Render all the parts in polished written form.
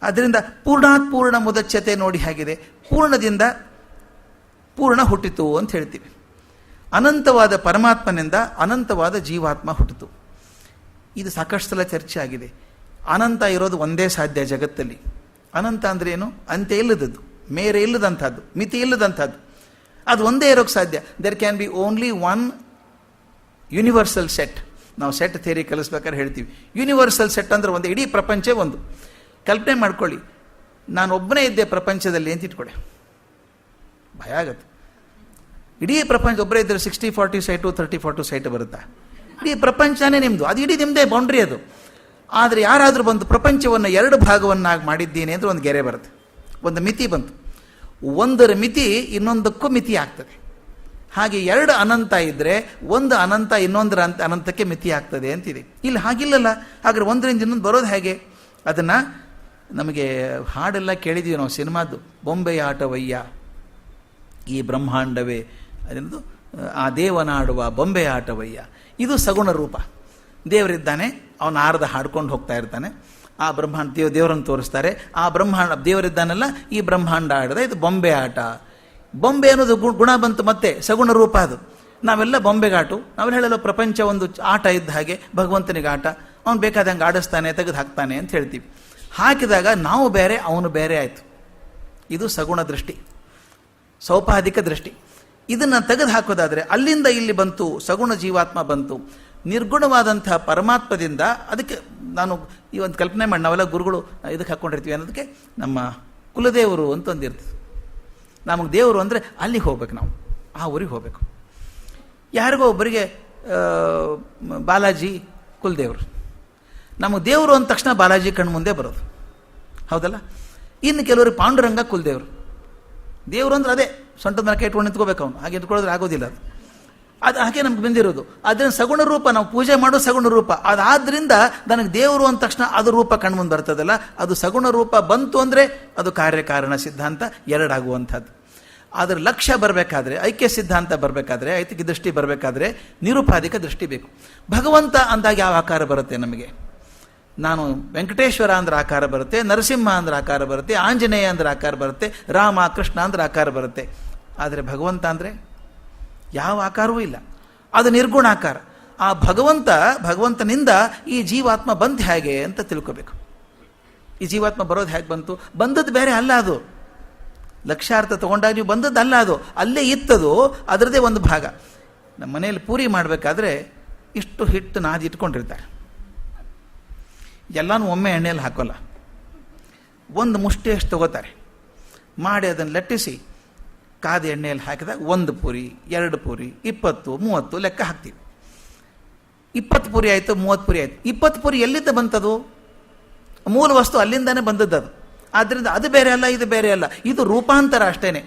ಅದರಿಂದ ಪೂರ್ಣಾತ್ ಪೂರ್ಣ ಮುದಚ್ಯತೆ ನೋಡಿ ಹೇಗಿದೆ, ಪೂರ್ಣದಿಂದ ಪೂರ್ಣ ಹುಟ್ಟಿತು ಅಂತ ಹೇಳ್ತೀವಿ. ಅನಂತವಾದ ಪರಮಾತ್ಮನಿಂದ ಅನಂತವಾದ ಜೀವಾತ್ಮ ಹುಟ್ಟಿತು. ಇದು ಸಾಕಷ್ಟು ಸಲ ಚರ್ಚೆ ಆಗಿದೆ. ಅನಂತ ಇರೋದು ಒಂದೇ ಸಾಧ್ಯ ಜಗತ್ತಲ್ಲಿ. ಅನಂತ ಅಂದರೆ ಏನು? ಅಂತ್ಯ ಇಲ್ಲದದ್ದು, ಮೇರೆ ಇಲ್ಲದಂಥದ್ದು, ಮಿತಿ ಇಲ್ಲದಂಥದ್ದು. ಅದು ಒಂದೇ ಇರೋಕ್ಕೆ ಸಾಧ್ಯ. There can be only one universal set. ನಾವು ಸೆಟ್ ಥಿಯರಿ ಕಲಿಸ್ಬೇಕಾದ್ರೆ ಹೇಳ್ತೀವಿ, ಯೂನಿವರ್ಸಲ್ ಸೆಟ್ ಅಂದರೆ ಒಂದು ಇಡೀ ಪ್ರಪಂಚ ಒಂದು. ಕಲ್ಪನೆ ಮಾಡ್ಕೊಳ್ಳಿ, ನಾನು ಒಬ್ಬನೇ ಇದ್ದೆ ಪ್ರಪಂಚದಲ್ಲಿ ಅಂತ ಇಟ್ಕೊಳ್ಳಿ, ಭಯ ಆಗುತ್ತೆ. ಇಡೀ ಪ್ರಪಂಚ ಒಬ್ಬರೇ ಇದ್ದರೆ 60-40 ಸೈಟು 30-40 ಸೈಟು ಬರುತ್ತಾ? ಇಡೀ ಪ್ರಪಂಚನೇ ನಿಮ್ಮದು, ಅದು ಇಡೀ ನಿಮ್ಮದೇ ಬೌಂಡ್ರಿ ಅದು. ಆದರೆ ಯಾರಾದರೂ ಬಂದು ಪ್ರಪಂಚವನ್ನು 2 ಭಾಗವನ್ನಾಗಿ ಮಾಡಿದ್ದೀನಿ ಅಂದರೆ ಒಂದು ಗೆರೆ ಬರುತ್ತೆ, ಒಂದು ಮಿತಿ ಬಂತು. ಒಂದರ ಮಿತಿ ಇನ್ನೊಂದಕ್ಕೂ ಮಿತಿ ಆಗ್ತದೆ. ಹಾಗೆ 2 ಅನಂತ ಇದ್ದರೆ ಒಂದು ಅನಂತ ಇನ್ನೊಂದರ ಅನಂತಕ್ಕೆ ಮಿತಿ ಆಗ್ತದೆ ಅಂತಿದೆ. ಇಲ್ಲಿ ಹಾಗಿಲ್ಲಲ್ಲ. ಹಾಗಾದ್ರೆ ಒಂದರಿಂದ ಇನ್ನೊಂದು ಬರೋದು ಹೇಗೆ? ಅದನ್ನು ನಮಗೆ ಹಾಡೆಲ್ಲ ಕೇಳಿದ್ದೀವಿ ನಾವು ಸಿನಿಮಾದ್ದು, ಬೊಂಬೆಯ ಆಟವಯ್ಯ ಈ ಬ್ರಹ್ಮಾಂಡವೇ ಅದೆಂದು ಆ ದೇವನಾಡುವ ಬೊಂಬೆಯ ಆಟವಯ್ಯ. ಇದು ಸಗುಣ ರೂಪ. ದೇವರಿದ್ದಾನೆ, ಅವನು ಆರ್ಧ ಹಾಡ್ಕೊಂಡು ಹೋಗ್ತಾ ಇರ್ತಾನೆ. ಆ ಬ್ರಹ್ಮಾಂಡ ದೇವರನ್ನು ತೋರಿಸ್ತಾರೆ. ಆ ಬ್ರಹ್ಮಾಂಡ ದೇವರಿದ್ದಾನಲ್ಲ, ಈ ಬ್ರಹ್ಮಾಂಡ ಆಡದ, ಇದು ಬೊಂಬೆ ಆಟ. ಬೊಂಬೆ ಅನ್ನೋದು ಗುಣ ಬಂತು, ಮತ್ತೆ ಸಗುಣ ರೂಪ ಅದು. ನಾವೆಲ್ಲ ಬೊಂಬೆಗಾಟು. ನಾವೆಲ್ಲ ಹೇಳಲ್ಲ ಪ್ರಪಂಚ ಒಂದು ಆಟ ಇದ್ದ ಹಾಗೆ, ಭಗವಂತನಿಗೆ ಆಟ, ಅವನು ಬೇಕಾದಂಗೆ ಆಡಿಸ್ತಾನೆ, ತೆಗೆದು ಹಾಕ್ತಾನೆ ಅಂತ ಹೇಳ್ತೀವಿ. ಹಾಕಿದಾಗ ನಾವು ಬೇರೆ, ಅವನು ಬೇರೆ ಆಯಿತು. ಇದು ಸಗುಣ ದೃಷ್ಟಿ, ಸೌಪಾಧಿಕ ದೃಷ್ಟಿ. ಇದನ್ನು ತೆಗೆದು ಹಾಕೋದಾದರೆ ಅಲ್ಲಿಂದ ಇಲ್ಲಿ ಬಂತು, ಸಗುಣ ಜೀವಾತ್ಮ ಬಂತು. ನಿರ್ಗುಣವಾದಂತಹ ಪರಮಾತ್ಮದಿಂದ ಅದಕ್ಕೆ ನಾನು ಈ ಒಂದು ಕಲ್ಪನೆ ಮಾಡಿ, ನಾವೆಲ್ಲ ಗುರುಗಳು ಇದಕ್ಕೆ ಹಾಕ್ಕೊಂಡಿರ್ತೀವಿ ಅನ್ನೋದಕ್ಕೆ ನಮ್ಮ ಕುಲದೇವರು ಅಂತ ಒಂದಿರ್ತದೆ. ನಮಗೆ ದೇವರು ಅಂದರೆ ಅಲ್ಲಿಗೆ ಹೋಗ್ಬೇಕು, ನಾವು ಆ ಊರಿಗೆ ಹೋಗಬೇಕು. ಯಾರಿಗೋ ಒಬ್ಬರಿಗೆ ಬಾಲಾಜಿ ಕುಲದೇವರು, ನಮಗೆ ದೇವರು ಅಂದ ತಕ್ಷಣ ಬಾಲಾಜಿ ಕಣ್ಣು ಮುಂದೆ ಬರೋದು, ಹೌದಲ್ಲ? ಇನ್ನು ಕೆಲವರಿಗೆ ಪಾಂಡುರಂಗ ಕುಲದೇವರು. ದೇವರು ಅಂದ್ರೆ ಅದೇ ಸೊಂಟದ ಮೇಲೆ ಇಟ್ಕೊಂಡು ನಿಂತ್ಕೋಬೇಕು ಅವನು, ಹಾಗೆ ಇಟ್ಕೊಳ್ಳೋದ್ರೆ ಆಗೋದಿಲ್ಲ ಅದು ಹಾಗೆ ನಮ್ಗೆ ಬಂದಿರೋದು. ಅದರಿಂದ ಸಗುಣ ರೂಪ, ನಾವು ಪೂಜೆ ಮಾಡೋ ಸಗುಣ ರೂಪ. ಅದಾದ್ರಿಂದ ನನಗೆ ದೇವರು ಅಂದ ತಕ್ಷಣ ಅದು ರೂಪ ಕಣ್ಮುಂದೆ ಬರ್ತದಲ್ಲ, ಅದು ಸಗುಣ ರೂಪ ಬಂತು ಅಂದರೆ ಅದು ಕಾರ್ಯಕಾರಣ ಸಿದ್ಧಾಂತ ಎರಡಾಗುವಂಥದ್ದು. ಆದರೆ ಲಕ್ಷ್ಯ ಬರಬೇಕಾದ್ರೆ, ಐಕ್ಯ ಸಿದ್ಧಾಂತ ಬರಬೇಕಾದ್ರೆ, ಐತಿಕ ದೃಷ್ಟಿ ಬರಬೇಕಾದ್ರೆ ನಿರುಪಾಧಿಕ ದೃಷ್ಟಿ ಬೇಕು. ಭಗವಂತ ಅಂದಾಗ ಯಾವ ಆಕಾರ ಬರುತ್ತೆ ನಮಗೆ? ನಾನು ವೆಂಕಟೇಶ್ವರ ಅಂದ್ರೆ ಆಕಾರ ಬರುತ್ತೆ, ನರಸಿಂಹ ಅಂದ್ರೆ ಆಕಾರ ಬರುತ್ತೆ, ಆಂಜನೇಯ ಅಂದ್ರೆ ಆಕಾರ ಬರುತ್ತೆ, ರಾಮ ಕೃಷ್ಣ ಅಂದ್ರೆ ಆಕಾರ ಬರುತ್ತೆ. ಆದರೆ ಭಗವಂತ ಅಂದರೆ ಯಾವ ಆಕಾರವೂ ಇಲ್ಲ, ಅದು ನಿರ್ಗುಣ ಆಕಾರ. ಆ ಭಗವಂತನಿಂದ ಈ ಜೀವಾತ್ಮ ಬಂತು ಹೇಗೆ ಅಂತ ತಿಳ್ಕೋಬೇಕು. ಈ ಜೀವಾತ್ಮ ಬರೋದು ಹೇಗೆ ಬಂತು? ಬಂದದ್ದು ಬೇರೆ ಅಲ್ಲ, ಅದು ಲಕ್ಷ್ಯಾರ್ಥ ತಗೊಂಡಾಗ ನೀವು ಬಂದದ್ದು ಅಲ್ಲ, ಅದು ಅಲ್ಲೇ ಇತ್ತದು, ಅದರದೇ ಒಂದು ಭಾಗ. ನಮ್ಮ ಮನೆಯಲ್ಲಿ ಪೂರಿ ಮಾಡಬೇಕಾದ್ರೆ ಇಷ್ಟು ಹಿಟ್ಟು ನಾದಿ ಇಟ್ಕೊಂಡಿರ್ತಾರೆ. ಎಲ್ಲನೂ ಒಮ್ಮೆ ಎಣ್ಣೆಯಲ್ಲಿ ಹಾಕೋಲ್ಲ, ಒಂದು ಮುಷ್ಟಿಯಷ್ಟು ತಗೋತಾರೆ, ಮಾಡಿ ಅದನ್ನು ಲಟ್ಟಿಸಿ ಕಾದ ಎಣ್ಣೆಯಲ್ಲಿ ಹಾಕಿದಾಗ 1 ಪೂರಿ 2 ಪೂರಿ 20 30 ಲೆಕ್ಕ ಹಾಕ್ತೀವಿ. 20 ಪೂರಿ ಆಯಿತು, 30 ಪೂರಿ ಆಯಿತು. 20 ಪೂರಿ ಎಲ್ಲಿಂದ ಬಂತದು? ಮೂಲ ವಸ್ತು ಅಲ್ಲಿಂದಾನೇ ಬಂದದ್ದು ಅದು. ಆದ್ದರಿಂದ ಅದು ಬೇರೆ ಅಲ್ಲ, ಇದು ಬೇರೆ ಅಲ್ಲ, ಇದು ರೂಪಾಂತರ ಅಷ್ಟೇನೆ.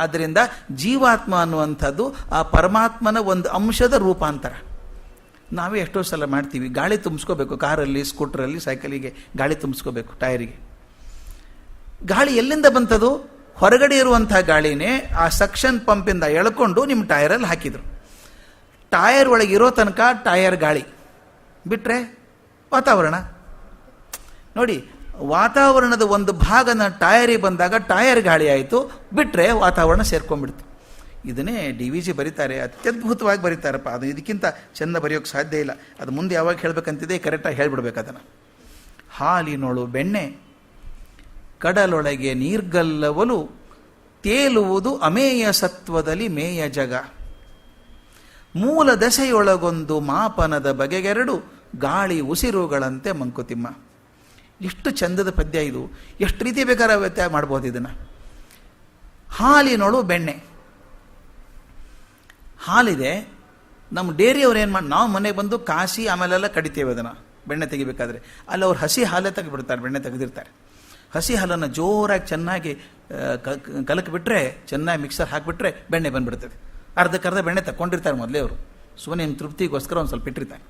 ಆದ್ದರಿಂದ ಜೀವಾತ್ಮ ಅನ್ನುವಂಥದ್ದು ಆ ಪರಮಾತ್ಮನ ಒಂದು ಅಂಶದ ರೂಪಾಂತರ. ನಾವೇ ಎಷ್ಟೋ ಸಲ ಮಾಡ್ತೀವಿ, ಗಾಳಿ ತುಂಬಿಸ್ಕೋಬೇಕು, ಕಾರಲ್ಲಿ, ಸ್ಕೂಟ್ರಲ್ಲಿ, ಸೈಕಲಿಗೆ ಗಾಳಿ ತುಂಬಿಸ್ಕೋಬೇಕು, ಟೈರಿಗೆ. ಗಾಳಿ ಎಲ್ಲಿಂದ ಬಂತದು? ಹೊರಗಡೆ ಇರುವಂಥ ಗಾಳಿನೇ ಆ ಸಕ್ಷನ್ ಪಂಪಿಂದ ಎಳ್ಕೊಂಡು ನಿಮ್ಮ ಟೈರಲ್ಲಿ ಹಾಕಿದರು. ಟೈರ್ ಒಳಗೆ ಇರೋ ತನಕ ಟೈರ್ ಗಾಳಿ, ಬಿಟ್ಟರೆ ವಾತಾವರಣ. ನೋಡಿ, ವಾತಾವರಣದ ಒಂದು ಭಾಗನ ಟೈರಿಗೆ ಬಂದಾಗ ಟೈರ್ ಗಾಳಿ ಆಯಿತು, ಬಿಟ್ಟರೆ ವಾತಾವರಣ ಸೇರ್ಕೊಂಡ್ಬಿಡ್ತು. ಇದನ್ನೇ DVG ಬರೀತಾರೆ, ಅತ್ಯದ್ಭುತವಾಗಿ ಬರೀತಾರಪ್ಪ. ಅದು ಇದಕ್ಕಿಂತ ಚೆಂದ ಬರೆಯೋಕ್ಕೆ ಸಾಧ್ಯ ಇಲ್ಲ. ಅದು ಮುಂದೆ ಯಾವಾಗ ಹೇಳಬೇಕಂತಿದೆ ಕರೆಕ್ಟಾಗಿ ಹೇಳ್ಬಿಡ್ಬೇಕು ಅದನ್ನು. ಹಾಲಿನೊಳು ಬೆಣ್ಣೆ ಕಡಲೊಳಗೆ ನೀರ್ಗಲ್ಲವಲು ತೇಲುವುದು ಅಮೇಯ ಸತ್ವದಲ್ಲಿ ಮೇಯ ಜಗ. ಮೂಲ ದಶೆಯೊಳಗೊಂದು ಮಾಪನದ ಬಗೆಗೆರಡು ಗಾಳಿ ಉಸಿರುಗಳಂತೆ ಮಂಕುತಿಮ್ಮ. ಎಷ್ಟು ಚಂದದ ಪದ್ಯ ಇದು! ಎಷ್ಟು ರೀತಿ ಬೇಕಾದ್ರೆ ವ್ಯತ್ಯಾಸ ಮಾಡ್ಬೋದು ಇದನ್ನು. ಹಾಲಿನೊಳು ಬೆಣ್ಣೆ, ಹಾಲಿದೆ, ನಮ್ಮ ಡೇರಿಯವ್ರು ಏನು ಮಾಡಿ, ನಾವು ಮನೆಗೆ ಬಂದು ಕಾಸಿ ಆಮೇಲೆಲ್ಲ ಕಡಿತೇವೆ ಅದನ್ನು ಬೆಣ್ಣೆ ತೆಗಿಬೇಕಾದ್ರೆ. ಅಲ್ಲಿ ಅವ್ರು ಹಸಿ ಹಾಲೇ ತೆಗೆದುಬಿಡ್ತಾರೆ, ಬೆಣ್ಣೆ ತೆಗೆದಿರ್ತಾರೆ. ಹಸಿ ಹಾಲನ್ನು ಜೋರಾಗಿ ಚೆನ್ನಾಗಿ ಕಲಕಿಬಿಟ್ರೆ, ಚೆನ್ನಾಗಿ ಮಿಕ್ಸರ್ ಹಾಕಿಬಿಟ್ರೆ ಬೆಣ್ಣೆ ಬಂದುಬಿಡ್ತದೆ. ಅರ್ಧಕ್ಕರ್ಧ ಬೆಣ್ಣೆ ತಗೊಂಡಿರ್ತಾರೆ ಮೊದಲೇ ಅವರು, ಸುಮ್ಮನೆ ನಿಮ್ಮ ತೃಪ್ತಿಗೋಸ್ಕರ ಒಂದು ಸ್ವಲ್ಪ ಇಟ್ಟಿರ್ತಾರೆ.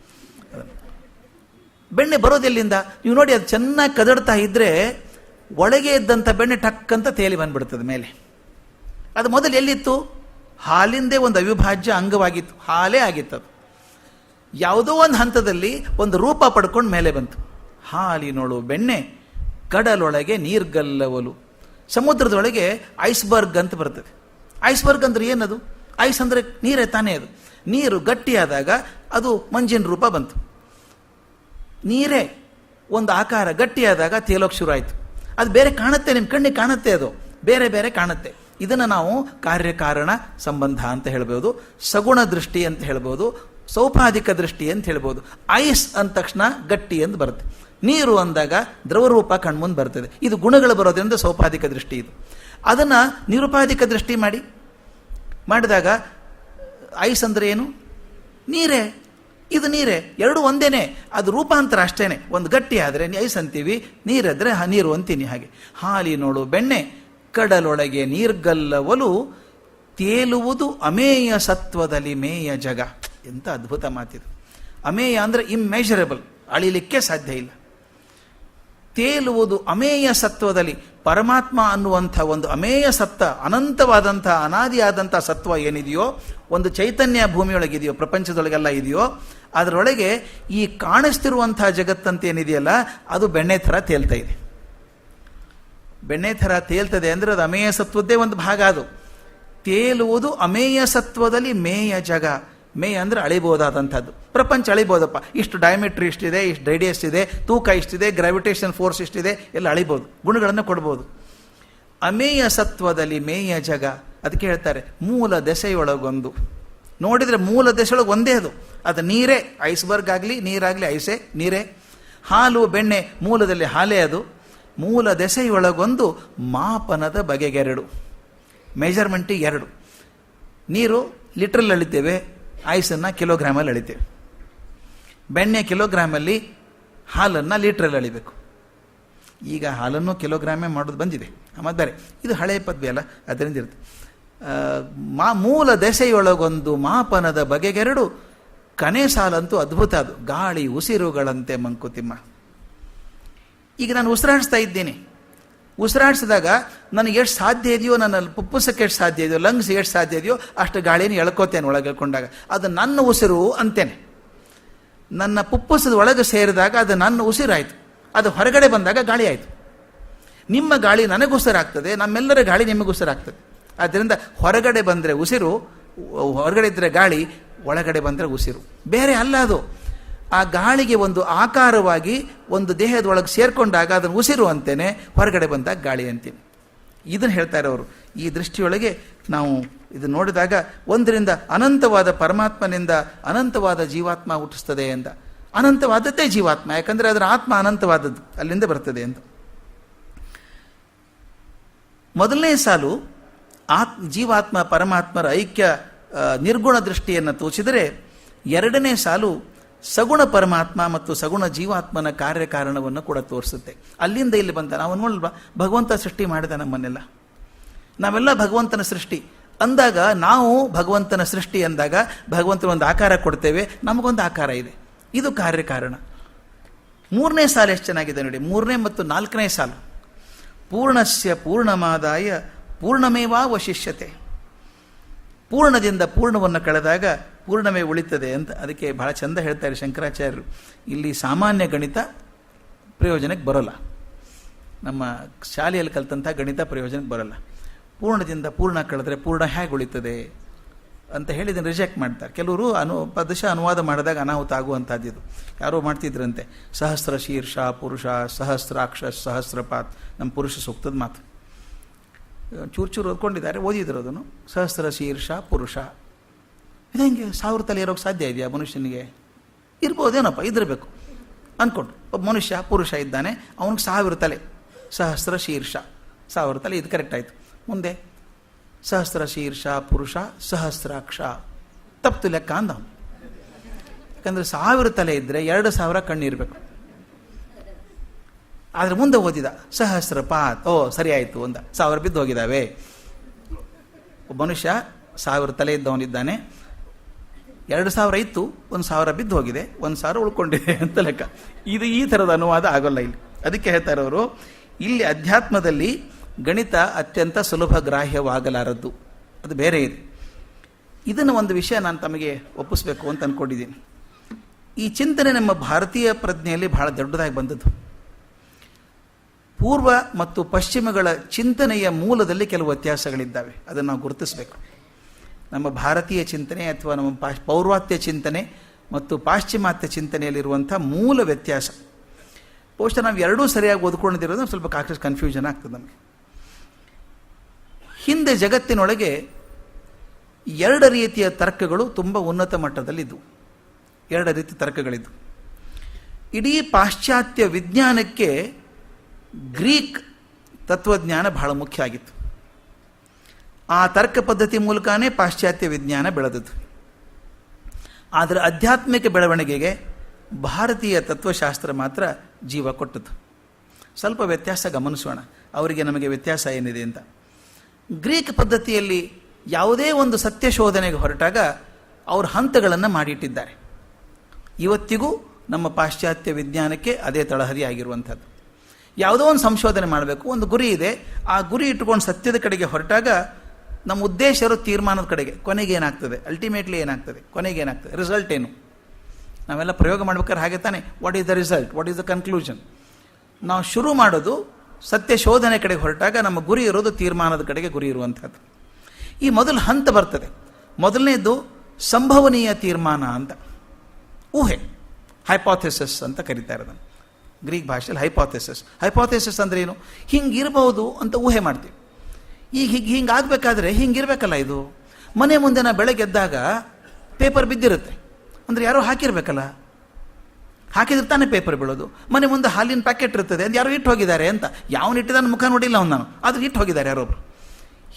ಬೆಣ್ಣೆ ಬರೋದೆಲ್ಲಿಂದ? ನೀವು ನೋಡಿ, ಅದು ಚೆನ್ನಾಗಿ ಕದಡ್ತಾ ಇದ್ದರೆ ಒಳಗೆ ಇದ್ದಂಥ ಬೆಣ್ಣೆ ಟಕ್ಕಂತ ತೇಲಿ ಬಂದುಬಿಡ್ತದೆ ಮೇಲೆ. ಅದು ಮೊದಲು ಎಲ್ಲಿತ್ತು? ಹಾಲಿಂದೇ ಒಂದು ಅವಿಭಾಜ್ಯ ಅಂಗವಾಗಿತ್ತು, ಹಾಲೇ ಆಗಿತ್ತು. ಅದು ಯಾವುದೋ ಒಂದು ಹಂತದಲ್ಲಿ ಒಂದು ರೂಪ ಪಡ್ಕೊಂಡು ಮೇಲೆ ಬಂತು. ಹಾಲಿನೊಳು ಬೆಣ್ಣೆ ಕಡಲೊಳಗೆ ನೀರ್ಗಲ್ಲವಲು. ಸಮುದ್ರದೊಳಗೆ ಐಸ್ಬರ್ಗ್ ಅಂತ ಬರ್ತದೆ. ಐಸ್ಬರ್ಗ್ ಅಂದ್ರೆ ಏನದು? ಐಸ್ ಅಂದರೆ ನೀರೇ ತಾನೇ. ಅದು ನೀರು ಗಟ್ಟಿಯಾದಾಗ ಅದು ಮಂಜಿನ ರೂಪ ಬಂತು. ನೀರೇ ಒಂದು ಆಕಾರ ಗಟ್ಟಿಯಾದಾಗ ತೇಲೋಕೆ ಶುರು ಆಯಿತು. ಅದು ಬೇರೆ ಕಾಣುತ್ತೆ, ನಿಮ್ಮ ಕಣ್ಣಿಗೆ ಕಾಣುತ್ತೆ, ಅದು ಬೇರೆ ಬೇರೆ ಕಾಣುತ್ತೆ. ಇದನ್ನು ನಾವು ಕಾರ್ಯಕಾರಣ ಸಂಬಂಧ ಅಂತ ಹೇಳ್ಬೋದು, ಸಗುಣ ದೃಷ್ಟಿ ಅಂತ ಹೇಳ್ಬೋದು, ಸೌಪಾಧಿಕ ದೃಷ್ಟಿ ಅಂತ ಹೇಳ್ಬೋದು. ಐಸ್ ಅಂದ ತಕ್ಷಣ ಗಟ್ಟಿ ಅಂತ ಬರುತ್ತೆ, ನೀರು ಅಂದಾಗ ದ್ರವರೂಪ ಕಣ್ಮುಂದೆ ಬರ್ತದೆ. ಇದು ಗುಣಗಳು ಬರೋದ್ರಿಂದ ಸೌಪಾಧಿಕ ದೃಷ್ಟಿ. ಇದು ಅದನ್ನು ನಿರುಪಾಧಿಕ ದೃಷ್ಟಿ ಮಾಡಿದಾಗ ಐಸ್ ಅಂದರೆ ಏನು? ನೀರೇ. ಇದು ನೀರೇ, ಎರಡು ಒಂದೇನೆ, ಅದು ರೂಪಾಂತರ ಅಷ್ಟೇನೆ. ಒಂದು ಗಟ್ಟಿ ಆದರೆ ಐಸ್ ಅಂತೀವಿ, ನೀರಾದರೆ ನೀರು ಅಂತೀನಿ. ಹಾಗೆ ಹಾಲಿನೋಳು ಬೆಣ್ಣೆ ಕಡಲೊಳಗೆ ನೀರ್ಗಲ್ಲವಲು ತೇಲುವುದು ಅಮೇಯ ಸತ್ವದಲ್ಲಿ ಮೇಯ ಜಗ. ಎಂಥ ಅದ್ಭುತ ಮಾತಿದು. ಅಮೇಯ ಅಂದರೆ ಇಮ್ಮೆಜರಬಲ್, ಅಳಿಲಿಕ್ಕೆ ಸಾಧ್ಯ ಇಲ್ಲ. ತೇಲುವುದು ಅಮೇಯ ಸತ್ವದಲ್ಲಿ, ಪರಮಾತ್ಮ ಅನ್ನುವಂಥ ಒಂದು ಅಮೇಯ ಸತ್ತ, ಅನಂತವಾದಂಥ ಅನಾದಿಯಾದಂಥ ಸತ್ವ ಏನಿದೆಯೋ, ಒಂದು ಚೈತನ್ಯ ಭೂಮಿಯೊಳಗಿದೆಯೋ, ಪ್ರಪಂಚದೊಳಗೆಲ್ಲ ಇದೆಯೋ, ಅದರೊಳಗೆ ಈ ಕಾಣಿಸ್ತಿರುವಂಥ ಜಗತ್ತಂತೇನಿದೆಯಲ್ಲ, ಅದು ಬೆಣ್ಣೆ ಥರ ತೇಲ್ತಾ ಇದೆ. ಬೆಣ್ಣೆ ಥರ ತೇಲ್ತದೆ ಅಂದರೆ ಅದು ಅಮೇಯ ಸತ್ವದ್ದೇ ಒಂದು ಭಾಗ. ಅದು ತೇಲುವುದು ಅಮೇಯ ಸತ್ವದಲ್ಲಿ ಮೇಯ ಜಗ. ಮೇಯ ಅಂದರೆ ಅಳಿಬೋದಾದಂಥದ್ದು. ಪ್ರಪಂಚ ಅಳಿಬೋದಪ್ಪ, ಇಷ್ಟು ಡಯಾಮೀಟ್ರ್ ಇಷ್ಟಿದೆ, ಇಷ್ಟು ರೇಡಿಯಸ್ ಇದೆ, ತೂಕ ಇಷ್ಟಿದೆ, ಗ್ರಾವಿಟೇಷನ್ ಫೋರ್ಸ್ ಇಷ್ಟಿದೆ, ಎಲ್ಲ ಅಳಿಬೋದು, ಗುಣಗಳನ್ನು ಕೊಡ್ಬೋದು. ಅಮೇಯ ಸತ್ವದಲ್ಲಿ ಮೇಯ ಜಗ. ಅದಕ್ಕೆ ಹೇಳ್ತಾರೆ ಮೂಲ ದೆಸೆಯೊಳಗೊಂದು. ನೋಡಿದರೆ ಮೂಲ ದೆಸೆಯೊಳಗೆ ಒಂದೇ ಅದು. ಅದು ನೀರೇ. ಐಸ್ಬರ್ಗ್ ಆಗಲಿ ನೀರಾಗಲಿ ಐಸೇ, ನೀರೇ. ಹಾಲು ಬೆಣ್ಣೆ ಮೂಲದಲ್ಲಿ ಹಾಲೇ. ಅದು ಮೂಲ ದೆಸೆಯೊಳಗೊಂದು ಮಾಪನದ ಬಗೆಗೆರಡು. ಮೆಜರ್ಮೆಂಟಿಗೆ ಎರಡು. ನೀರು ಲೀಟ್ರಲ್ಲಿ ಅಳಿತೇವೆ, ಐಸನ್ನು ಕಿಲೋಗ್ರಾಮಲ್ಲಿ ಅಳಿತೇವೆ. ಬೆಣ್ಣೆ ಕಿಲೋಗ್ರಾಮಲ್ಲಿ, ಹಾಲನ್ನು ಲೀಟ್ರಲ್ಲಿ ಅಳಿಬೇಕು. ಈಗ ಹಾಲನ್ನು ಕಿಲೋಗ್ರಾಮೇ ಮಾಡೋದು ಬಂದಿದೆ, ಮತ್ತು ಬೇರೆ ಇದು ಹಳೆಯ ಪದ್ಯ ಅಲ್ಲ, ಅದರಿಂದ ಇರುತ್ತೆ. ಮೂಲ ದೆಸೆಯೊಳಗೊಂದು ಮಾಪನದ ಬಗೆಗೆರಡು. ಕನೆ ಸಾಲಂತೂ ಅದ್ಭುತ. ಅದು ಗಾಳಿ ಉಸಿರುಗಳಂತೆ ಮಂಕುತಿಮ್ಮ. ಈಗ ನಾನು ಉಸಿರಾಡಿಸ್ತಾ ಇದ್ದೀನಿ. ಉಸಿರಾಡಿಸಿದಾಗ ನನಗೆ ಎಷ್ಟು ಸಾಧ್ಯ ಇದೆಯೋ, ನನ್ನ ಪುಪ್ಪುಸಕ್ಕೆ ಎಷ್ಟು ಸಾಧ್ಯ ಇದೆಯೋ, ಲಂಗ್ಸ್ ಎಷ್ಟು ಸಾಧ್ಯ ಇದೆಯೋ ಅಷ್ಟು ಗಾಳಿನ ಎಳ್ಕೋತೇನೆ ಒಳಗೆ ಎಳ್ಕೊಂಡಾಗ. ಅದು ನನ್ನ ಉಸಿರು ಅಂತೇನೆ. ನನ್ನ ಪುಪ್ಪುಸದ ಒಳಗೆ ಸೇರಿದಾಗ ಅದು ನನ್ನ ಉಸಿರಾಯಿತು. ಅದು ಹೊರಗಡೆ ಬಂದಾಗ ಗಾಳಿ ಆಯಿತು. ನಿಮ್ಮ ಗಾಳಿ ನನಗೆ ಉಸಿರಾಗ್ತದೆ, ನಮ್ಮೆಲ್ಲರ ಗಾಳಿ ನಿಮಗೆ ಉಸಿರಾಗ್ತದೆ. ಆದ್ದರಿಂದ ಹೊರಗಡೆ ಬಂದರೆ ಉಸಿರು, ಹೊರಗಡೆ ಇದ್ದರೆ ಗಾಳಿ, ಒಳಗಡೆ ಬಂದರೆ ಉಸಿರು. ಬೇರೆ ಅಲ್ಲ ಅದು. ಆ ಗಾಳಿಗೆ ಒಂದು ಆಕಾರವಾಗಿ ಒಂದು ದೇಹದೊಳಗೆ ಸೇರಿಕೊಂಡಾಗ ಅದನ್ನು ಉಸಿರು ಅಂತೇನೆ, ಹೊರಗಡೆ ಬಂದಾಗ ಗಾಳಿ ಅಂತೀನಿ. ಇದನ್ನು ಹೇಳ್ತಾರೆ ಅವರು. ಈ ದೃಷ್ಟಿಯೊಳಗೆ ನಾವು ಇದು ನೋಡಿದಾಗ ಒಂದರಿಂದ ಅನಂತವಾದ ಪರಮಾತ್ಮನಿಂದ ಅನಂತವಾದ ಜೀವಾತ್ಮ ಹುಟ್ಟಿಸ್ತದೆ ಅಂತ. ಅನಂತವಾದದ್ದೇ ಜೀವಾತ್ಮ, ಯಾಕಂದರೆ ಅದರ ಆತ್ಮ ಅನಂತವಾದದ್ದು, ಅಲ್ಲಿಂದ ಬರ್ತದೆ ಅಂತ. ಮೊದಲನೇ ಸಾಲು ಜೀವಾತ್ಮ ಪರಮಾತ್ಮರ ಐಕ್ಯ ನಿರ್ಗುಣ ದೃಷ್ಟಿಯನ್ನು ತೋಚಿದರೆ, ಎರಡನೇ ಸಾಲು ಸಗುಣ ಪರಮಾತ್ಮ ಮತ್ತು ಸಗುಣ ಜೀವಾತ್ಮನ ಕಾರ್ಯಕಾರಣವನ್ನು ಕೂಡ ತೋರಿಸುತ್ತೆ. ಅಲ್ಲಿಂದ ಇಲ್ಲಿ ಬಂದ ನಾವು ನೋಡಲ್ವಾ, ಭಗವಂತ ಸೃಷ್ಟಿ ಮಾಡಿದ ನಮ್ಮನ್ನೆಲ್ಲ, ನಾವೆಲ್ಲ ಭಗವಂತನ ಸೃಷ್ಟಿ ಅಂದಾಗ, ನಾವು ಭಗವಂತನ ಸೃಷ್ಟಿ ಅಂದಾಗ ಭಗವಂತನ ಒಂದು ಆಕಾರ ಕೊಡ್ತೇವೆ, ನಮಗೊಂದು ಆಕಾರ ಇದೆ. ಇದು ಕಾರ್ಯಕಾರಣ. ಮೂರನೇ ಸಾಲು ಎಷ್ಟು ಚೆನ್ನಾಗಿದೆ ನೋಡಿ. ಮೂರನೇ ಮತ್ತು ನಾಲ್ಕನೇ ಸಾಲು, ಪೂರ್ಣಸ್ಯ ಪೂರ್ಣಮಾದಾಯ ಪೂರ್ಣಮೇವಾವಶಿಷ್ಯತೆ. ಪೂರ್ಣದಿಂದ ಪೂರ್ಣವನ್ನು ಕಳೆದಾಗ ಪೂರ್ಣವೇ ಉಳಿತದೆ ಅಂತ. ಅದಕ್ಕೆ ಬಹಳ ಚಂದ ಹೇಳ್ತಾರೆ ಶಂಕರಾಚಾರ್ಯರು. ಇಲ್ಲಿ ಸಾಮಾನ್ಯ ಗಣಿತ ಪ್ರಯೋಜನಕ್ಕೆ ಬರೋಲ್ಲ, ನಮ್ಮ ಶಾಲೆಯಲ್ಲಿ ಕಲಿತಂಥ ಗಣಿತ ಪ್ರಯೋಜನಕ್ಕೆ ಬರೋಲ್ಲ. ಪೂರ್ಣದಿಂದ ಪೂರ್ಣ ಕಳೆದ್ರೆ ಪೂರ್ಣ ಹೇಗೆ ಉಳಿತದೆ ಅಂತ ಹೇಳಿ ಇದನ್ನು ರಿಜೆಕ್ಟ್ ಮಾಡ್ತಾರೆ. ಕೆಲವರು ಪದಶಃ ಅನುವಾದ ಮಾಡಿದಾಗ ಅನಾಹುತ ಆಗುವಂಥದ್ದು. ಇದು ಯಾರೋ ಮಾಡ್ತಿದ್ರಂತೆ, ಸಹಸ್ರ ಶೀರ್ಷ ಪುರುಷ, ಸಹಸ್ರಾಕ್ಷ ಸಹಸ್ರಪಾತ್, ನಮ್ಮ ಪುರುಷ ಸೂಕ್ತದ ಮಾತು. ಚೂರು ಓದ್ಕೊಂಡಿದ್ದಾರೆ, ಓದಿದ್ರು ಅದನ್ನು. ಸಹಸ್ರ ಶೀರ್ಷ ಪುರುಷ, ಇದಂಗೆ 1000 ತಲೆ ಇರೋಕ್ಕೆ ಸಾಧ್ಯ ಇದೆಯಾ ಮನುಷ್ಯನಿಗೆ? ಇರ್ಬೋದೇನಪ್ಪ, ಇದಿರಬೇಕು ಅಂದ್ಕೊಂಡು. ಒಬ್ಬ ಮನುಷ್ಯ ಪುರುಷ ಇದ್ದಾನೆ, ಅವನಿಗೆ 1000 ತಲೆ, ಸಹಸ್ರ ಶೀರ್ಷ 1000 ತಲೆ, ಇದು ಕರೆಕ್ಟ್ ಆಯಿತು. ಮುಂದೆ ಸಹಸ್ರ ಶೀರ್ಷ ಪುರುಷ ಸಹಸ್ರಾಕ್ಷ, ತಪ್ಪು ಲೆಕ್ಕ ಅಂದ. ಯಾಕಂದರೆ 1000 ತಲೆ ಇದ್ದರೆ 2000 ಕಣ್ಣಿರಬೇಕು. ಆದರೆ ಮುಂದೆ ಓದಿದ ಸಹಸ್ರಪಾತ್, ಓ ಸರಿ ಆಯಿತು ಅಂದ. 1000 ಬಿದ್ದು ಹೋಗಿದ್ದಾವೆ. ಒಬ್ಬ ಮನುಷ್ಯ 1000 ತಲೆ ಇದ್ದವನಿದ್ದಾನೆ, 2000 ಇತ್ತು, 1000 ಬಿದ್ದು ಹೋಗಿದೆ, 1000 ಉಳ್ಕೊಂಡಿದೆ ಅಂತ ಲೆಕ್ಕ. ಇದು ಈ ಥರದ ಅನುವಾದ ಆಗೋಲ್ಲ ಇಲ್ಲಿ. ಅದಕ್ಕೆ ಹೇಳ್ತಾರೆ ಅವರು, ಇಲ್ಲಿ ಅಧ್ಯಾತ್ಮದಲ್ಲಿ ಗಣಿತ ಅತ್ಯಂತ ಸುಲಭ ಗ್ರಾಹ್ಯವಾಗಲಾರದ್ದು, ಅದು ಬೇರೆ ಇದೆ. ಇದನ್ನು ಒಂದು ವಿಷಯ ನಾನು ತಮಗೆ ಒಪ್ಪಿಸ್ಬೇಕು ಅಂತ ಅಂದ್ಕೊಂಡಿದ್ದೀನಿ. ಈ ಚಿಂತನೆ ನಮ್ಮ ಭಾರತೀಯ ಪ್ರಜ್ಞೆಯಲ್ಲಿ ಬಹಳ ದೊಡ್ಡದಾಗಿ ಬಂದದ್ದು. ಪೂರ್ವ ಮತ್ತು ಪಶ್ಚಿಮಗಳ ಚಿಂತನೆಯ ಮೂಲದಲ್ಲಿ ಕೆಲವು ವ್ಯತ್ಯಾಸಗಳಿದ್ದಾವೆ. ಅದನ್ನು ನಾವು ಗುರುತಿಸಬೇಕು. ನಮ್ಮ ಭಾರತೀಯ ಚಿಂತನೆ ಅಥವಾ ನಮ್ಮ ಪೌರ್ವಾತ್ಯ ಚಿಂತನೆ ಮತ್ತು ಪಾಶ್ಚಿಮಾತ್ಯ ಚಿಂತನೆಯಲ್ಲಿರುವಂಥ ಮೂಲ ವ್ಯತ್ಯಾಸ. ಬಹುಶಃ ನಾವು ಎರಡೂ ಸರಿಯಾಗಿ ಓದ್ಕೊಂಡಿರೋದು ಸ್ವಲ್ಪ ಕನ್ಫ್ಯೂಷನ್ ಆಗ್ತದೆ ನಮಗೆ. ಹಿಂದೆ ಜಗತ್ತಿನೊಳಗೆ ಎರಡು ರೀತಿಯ ತರ್ಕಗಳು ತುಂಬ ಉನ್ನತ ಮಟ್ಟದಲ್ಲಿದ್ದವು. ಎರಡು ರೀತಿಯ ತರ್ಕಗಳಿದ್ದವು. ಇಡೀ ಪಾಶ್ಚಾತ್ಯ ವಿಜ್ಞಾನಕ್ಕೆ ಗ್ರೀಕ್ ತತ್ವಜ್ಞಾನ ಬಹಳ ಮುಖ್ಯ ಆಗಿತ್ತು. ಆ ತರ್ಕ ಪದ್ಧತಿ ಮೂಲಕನೇ ಪಾಶ್ಚಾತ್ಯ ವಿಜ್ಞಾನ ಬೆಳೆದದ್ದು. ಆದರೆ ಆಧ್ಯಾತ್ಮಿಕ ಬೆಳವಣಿಗೆಗೆ ಭಾರತೀಯ ತತ್ವಶಾಸ್ತ್ರ ಮಾತ್ರ ಜೀವ ಕೊಟ್ಟದ್ದು. ಸ್ವಲ್ಪ ವ್ಯತ್ಯಾಸ ಗಮನಿಸೋಣ, ಅವರಿಗೆ ನಮಗೆ ವ್ಯತ್ಯಾಸ ಏನಿದೆ ಅಂತ. ಗ್ರೀಕ್ ಪದ್ಧತಿಯಲ್ಲಿ ಯಾವುದೇ ಒಂದು ಸತ್ಯ ಶೋಧನೆಗೆ ಹೊರಟಾಗ ಅವರು ಹಂತಗಳನ್ನು ಮಾಡಿಟ್ಟಿದ್ದಾರೆ. ಇವತ್ತಿಗೂ ನಮ್ಮ ಪಾಶ್ಚಾತ್ಯ ವಿಜ್ಞಾನಕ್ಕೆ ಅದೇ ತಳಹದಿ ಆಗಿರುವಂಥದ್ದು. ಯಾವುದೋ ಒಂದು ಸಂಶೋಧನೆ ಮಾಡಬೇಕು, ಒಂದು ಗುರಿ ಇದೆ, ಆ ಗುರಿ ಇಟ್ಟುಕೊಂಡು ಸತ್ಯದ ಕಡೆಗೆ ಹೊರಟಾಗ ನಮ್ಮ ಉದ್ದೇಶ ಇರೋ ತೀರ್ಮಾನದ ಕಡೆಗೆ. ಕೊನೆಗೆ ಏನಾಗ್ತದೆ, ಅಲ್ಟಿಮೇಟ್ಲಿ ಏನಾಗ್ತದೆ, ಕೊನೆಗೆ ಏನಾಗ್ತದೆ, ರಿಸಲ್ಟ್ ಏನು. ನಾವೆಲ್ಲ ಪ್ರಯೋಗ ಮಾಡ್ಬೇಕಾದ್ರೆ ಹಾಗೆ ತಾನೆ, what is the result, what is the conclusion. ನಾವು ಶುರು ಮಾಡೋದು ಸತ್ಯ ಶೋಧನೆ ಕಡೆಗೆ ಹೊರಟಾಗ ನಮ್ಮ ಗುರಿ ಇರೋದು ತೀರ್ಮಾನದ ಕಡೆಗೆ ಗುರಿ ಇರುವಂಥದ್ದು. ಈ ಮೊದಲು ಹಂತ ಬರ್ತದೆ. ಮೊದಲನೇದು ಸಂಭವನೀಯ ತೀರ್ಮಾನ ಅಂತ, ಊಹೆ, ಹೈಪಾಥೆಸಿಸ್ ಅಂತ ಕರೀತಾರೆ ಅದನ್ನು ಗ್ರೀಕ್ ಭಾಷೆಯಲ್ಲಿ. ಹೈಪಾಥೆಸಿಸ್ ಅಂದರೆ ಏನು? ಹಿಂಗಿರ್ಬೋದು ಅಂತ ಊಹೆ ಮಾಡ್ತೀವಿ. ಈಗ ಹಿಂಗಾಗಬೇಕಾದ್ರೆ ಹಿಂಗಿರ್ಬೇಕಲ್ಲ. ಇದು ಮನೆ ಮುಂದೆ ನಾ ಬೆಳಗ್ಗೆ ಎದ್ದಾಗ ಪೇಪರ್ ಬಿದ್ದಿರುತ್ತೆ ಅಂದರೆ ಯಾರೋ ಹಾಕಿರ್ಬೇಕಲ್ಲ, ಹಾಕಿದ್ರೆ ತಾನೇ ಪೇಪರ್ ಬೀಳೋದು. ಮನೆ ಮುಂದೆ ಹಾಲಿನ ಪ್ಯಾಕೆಟ್ ಇರ್ತದೆ, ಅದು ಯಾರೋ ಇಟ್ಟು ಹೋಗಿದ್ದಾರೆ ಅಂತ. ಯಾವನು ಇಟ್ಟಿದ್ದಾನೆ ಮುಖ ನೋಡಿಲ್ಲ ಅವ್ನು, ನಾನು ಆದ್ರೆ ಇಟ್ಟು ಹೋಗಿದ್ದಾರೆ ಯಾರೊಬ್ರು.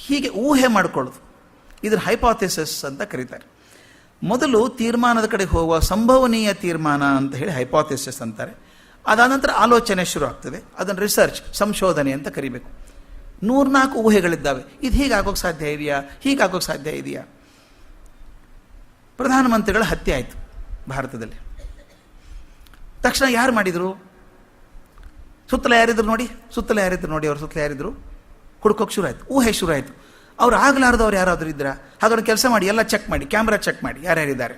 ಹೀಗೆ ಊಹೆ ಮಾಡ್ಕೊಳ್ಳೋದು, ಇದನ್ನು ಹೈಪಾಥೆಸಿಸ್ ಅಂತ ಕರೀತಾರೆ. ಮೊದಲು ತೀರ್ಮಾನದ ಕಡೆಗೆ ಹೋಗುವ ಸಂಭವನೀಯ ತೀರ್ಮಾನ ಅಂತ ಹೇಳಿ ಹೈಪಾಥೆಸಿಸ್ ಅಂತಾರೆ. ಅದಾದ ನಂತರ ಆಲೋಚನೆ ಶುರು ಆಗ್ತದೆ, ಅದನ್ನು ರಿಸರ್ಚ್, ಸಂಶೋಧನೆ ಅಂತ ಕರಿಬೇಕು. 104 ಊಹೆಗಳಿದ್ದಾವೆ. ಇದು ಹೀಗಾಗೋಕ್ಕೆ ಸಾಧ್ಯ ಇದೆಯಾ, ಹೀಗಾಗೋಕ್ಕೆ ಸಾಧ್ಯ ಇದೆಯಾ. ಪ್ರಧಾನಮಂತ್ರಿಗಳ ಹತ್ಯೆ ಆಯಿತು ಭಾರತದಲ್ಲಿ. ತಕ್ಷಣ ಯಾರು ಮಾಡಿದರು? ಸುತ್ತಲ ಯಾರಿದ್ರು ನೋಡಿ, ಅವ್ರ ಸುತ್ತಲ ಯಾರಿದ್ರು, ಹುಡ್ಕೋಕೆ ಶುರು ಆಯಿತು, ಊಹೆ ಶುರು ಆಯಿತು. ಅವ್ರು ಆಗಲಾರ್ದವ್ರು ಯಾರಾದರೂ ಇದ್ರ? ಹಾಗಾದ್ರೆ ಕೆಲಸ ಮಾಡಿ, ಎಲ್ಲ ಚೆಕ್ ಮಾಡಿ, ಕ್ಯಾಮ್ರಾ ಚೆಕ್ ಮಾಡಿ, ಯಾರ್ಯಾರಿದ್ದಾರೆ.